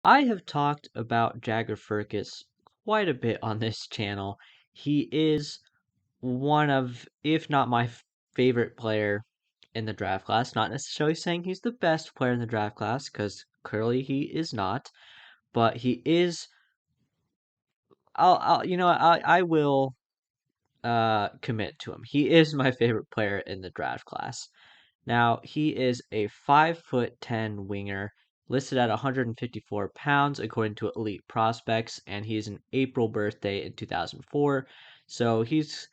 I have talked about Jagger Firkus quite a bit on this channel. He is one of, if not my favorite player in the draft class. Not necessarily saying he's the best player in the draft class, because clearly he is not. But he is. I will commit to him. He is my favorite player in the draft class. Now, he is a 5'10" winger, listed at 154 pounds according to Elite Prospects, and he's an April birthday in 2004. So he's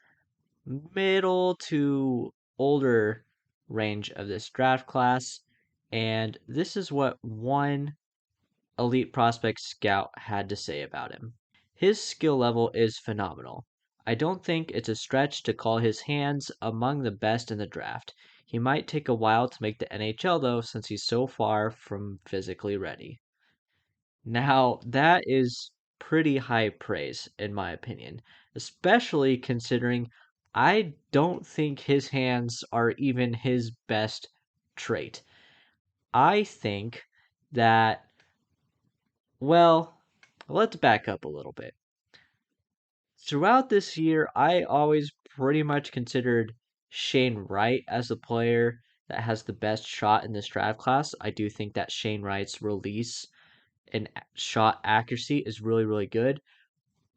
middle to older range of this draft class. And this is what one Elite Prospect scout had to say about him. His skill level is phenomenal. I don't think it's a stretch to call his hands among the best in the draft. He might take a while to make the NHL though, since he's so far from physically ready. Now, that is pretty high praise, in my opinion, especially considering I don't think his hands are even his best trait. I think that, well, let's back up a little bit. Throughout this year, I always pretty much considered Shane Wright as the player that has the best shot in this draft class. I do think that Shane Wright's release and shot accuracy is really, really good.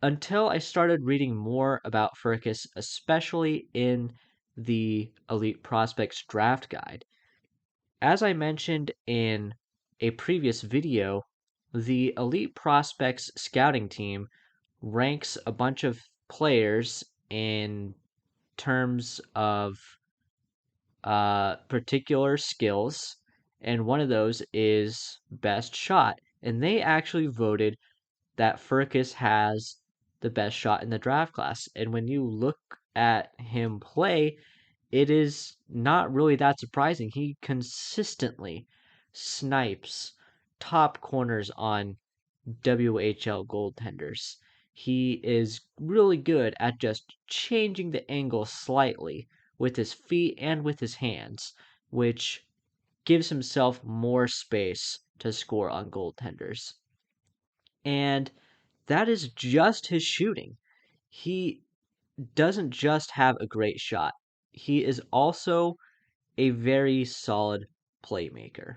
Until I started reading more about Firkus, especially in the Elite Prospects Draft Guide. As I mentioned in a previous video, the Elite Prospects scouting team ranks a bunch of players in terms of particular skills, and one of those is best shot. And they actually voted that Firkus has the best shot in the draft class. And when you look at him play, it is not really that surprising. He consistently snipes top corners on WHL goaltenders. He is really good at just changing the angle slightly with his feet and with his hands, which gives himself more space to score on goaltenders. And that is just his shooting. He doesn't just have a great shot, he is also a very solid playmaker.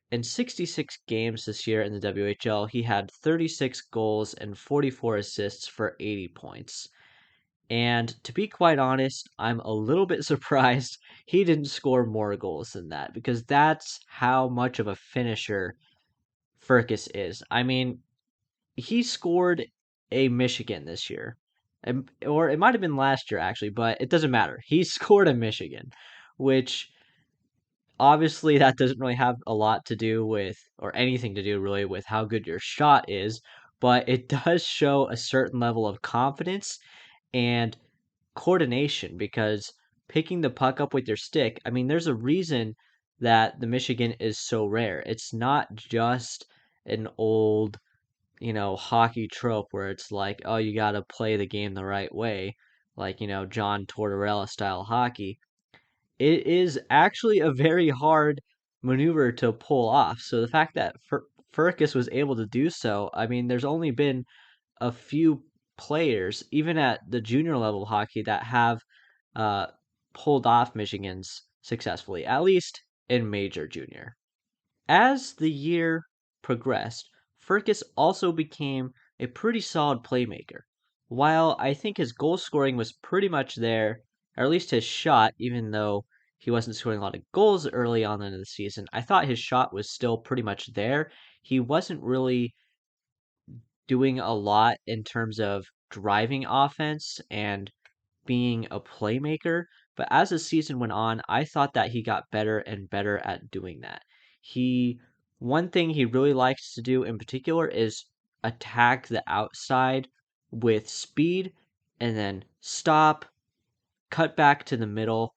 In 66 games this year in the WHL, he had 36 goals and 44 assists for 80 points. And to be quite honest, I'm a little bit surprised he didn't score more goals than that, because that's how much of a finisher Firkus is. I mean, he scored a Michigan this year. Or it might have been last year, actually, but it doesn't matter. He scored a Michigan, which obviously that doesn't really have a lot to do with, or anything to do really with how good your shot is, but it does show a certain level of confidence and coordination, because picking the puck up with your stick, I mean, there's a reason that the Michigan is so rare. It's not just an old, hockey trope where it's like, oh, you got to play the game the right way, like, John Tortorella style hockey. It is actually a very hard maneuver to pull off. So the fact that Firkus was able to do so, I mean, there's only been a few players, even at the junior level of hockey, that have uh, pulled off Michigans successfully, at least in major junior. As the year progressed, Firkus also became a pretty solid playmaker. While I think his goal scoring was pretty much there, or at least his shot, even though he wasn't scoring a lot of goals early on in the season, I thought his shot was still pretty much there. He wasn't really doing a lot in terms of driving offense and being a playmaker, but as the season went on, I thought that he got better and better at doing that. He One thing he really likes to do in particular is attack the outside with speed and then stop, cut back to the middle,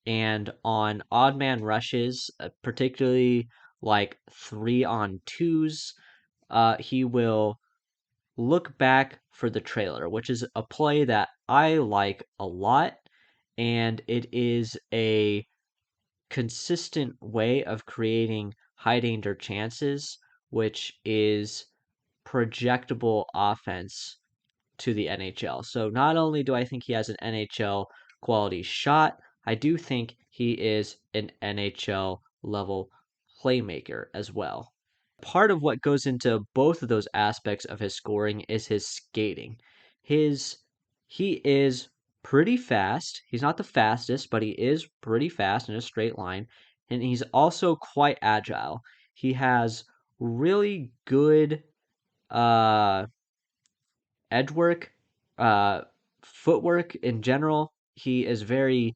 and on odd man rushes, particularly like 3-on-2s, he will look back for the trailer, which is a play that I like a lot, and it is a consistent way of creating high danger chances which is projectable offense to the NHL. So not only do I think he has an NHL quality shot, I do think he is an NHL level playmaker as well. Part of what goes into both of those aspects of his scoring is his skating. His he is pretty fast. He's not the fastest, but he is pretty fast in a straight line, and he's also quite agile. He has really good uh edge work, uh, footwork in general. He is very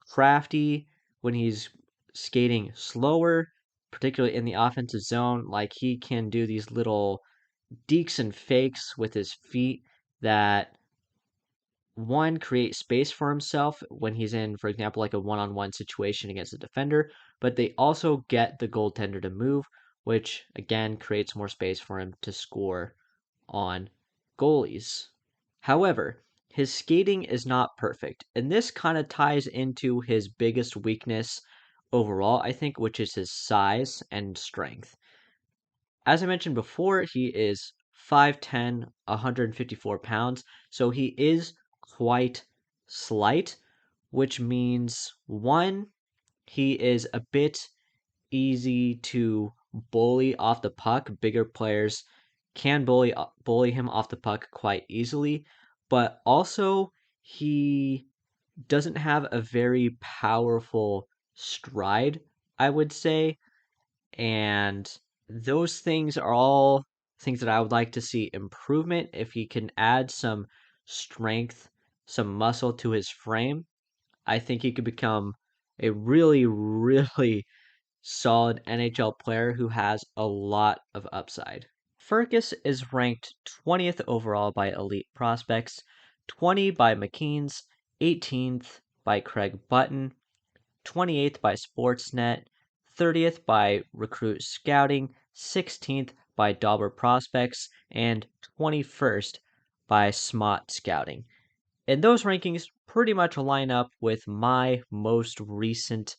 crafty when he's skating slower, particularly in the offensive zone. Like he can do these little deeks and fakes with his feet that one create space for himself when he's in, for example, like a one-on-one situation against a defender, but they also get the goaltender to move, which again creates more space for him to score on goalies. However, his skating is not perfect, and this kind of ties into his biggest weakness overall, I think, which is his size and strength. As I mentioned before, he is 5'10, 154 pounds, so he is quite slight, which means one, he is a bit easy to bully off the puck. Bigger players can bully him off the puck quite easily, but also he doesn't have a very powerful stride, I would say, and those things are all things that I would like to see improvement. If he can add some strength, some muscle to his frame, I think he could become a really, really solid NHL player who has a lot of upside. Firkus is ranked 20th overall by Elite Prospects, 20 by McKeen's, 18th by Craig Button, 28th by Sportsnet, 30th by Recruit Scouting, 16th by Dauber Prospects, and 21st by Smot Scouting. And those rankings pretty much line up with my most recent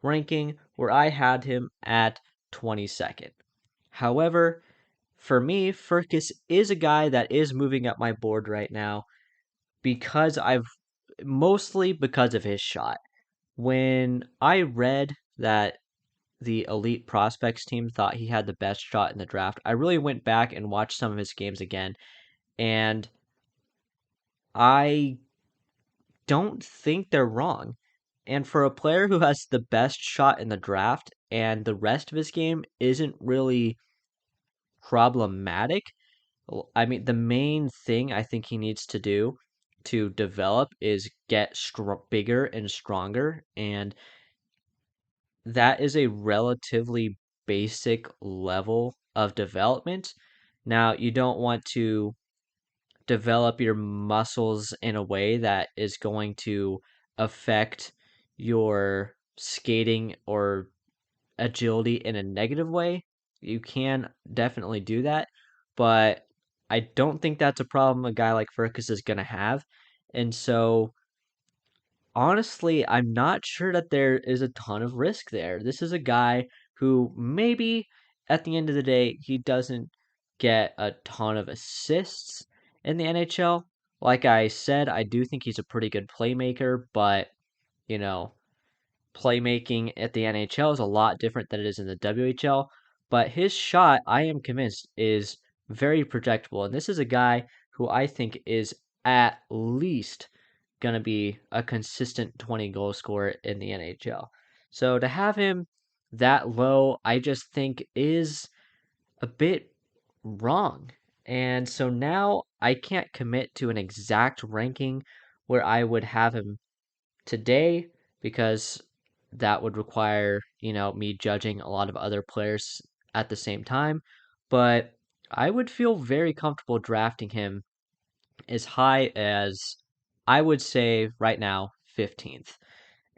ranking, where I had him at 22nd. However, for me, Firkus is a guy that is moving up my board right now because mostly because of his shot. When I read that the elite prospects team thought he had the best shot in the draft, I really went back and watched some of his games again, and I don't think they're wrong. And for a player who has the best shot in the draft and the rest of his game isn't really problematic, I mean, the main thing I think he needs to do to develop is get bigger and stronger. And that is a relatively basic level of development. Now, you don't want to develop your muscles in a way that is going to affect your skating or agility in a negative way. You can definitely do that, but I don't think that's a problem a guy like Furcus is going to have. And so, honestly, I'm not sure that there is a ton of risk there. This is a guy who maybe at the end of the day, he doesn't get a ton of assists in the NHL. Like I said, I do think he's a pretty good playmaker, but, you know, playmaking at the NHL is a lot different than it is in the WHL. But his shot, I am convinced, is very projectable. And this is a guy who I think is at least going to be a consistent 20 goal scorer in the NHL. So to have him that low, I just think is a bit wrong. And so now I can't commit to an exact ranking where I would have him today because that would require, me judging a lot of other players at the same time. But I would feel very comfortable drafting him as high as I would say right now 15th.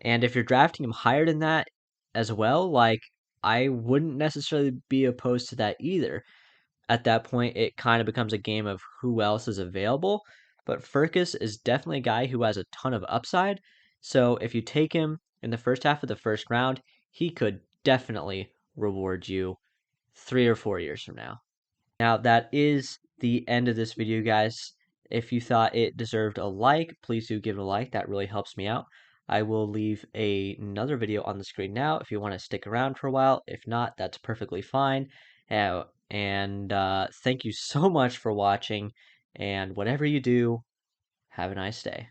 And if you're drafting him higher than that as well, like I wouldn't necessarily be opposed to that either. At that point, it kind of becomes a game of who else is available. But Furcus is definitely a guy who has a ton of upside. So if you take him in the first half of the first round, he could definitely reward you 3 or 4 years from now. Now, that is the end of this video, guys. If you thought it deserved a like, please do give it a like. That really helps me out. I will leave another video on the screen now if you want to stick around for a while. If not, that's perfectly fine. And thank you so much for watching. And whatever you do, have a nice day.